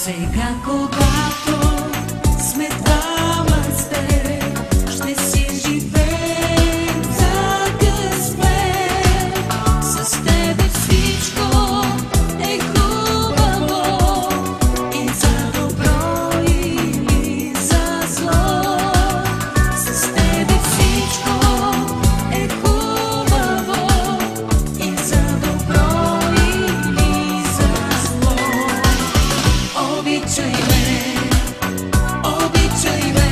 Сега, когато сме двама с теб, ще си живеем за късмет. С тебе всичко е хубаво, и за добро или за зло. С тебе всичко е хубаво, и за добро или за зло. Обичай ме, обичай ме,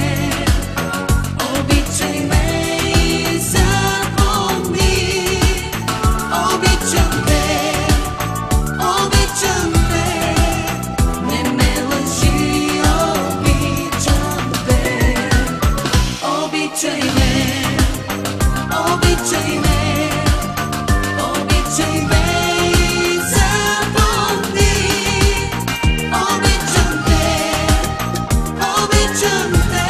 обичай ме и запомни. Обичам те, обичам те, не ме лъжи, обичам те. Обичай ме, обичай ме, обичай ме и запомни. Обичам те,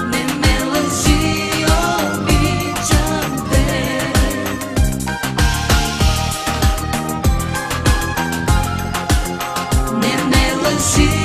не ме лъжи, обичам те. Не ме лъжи.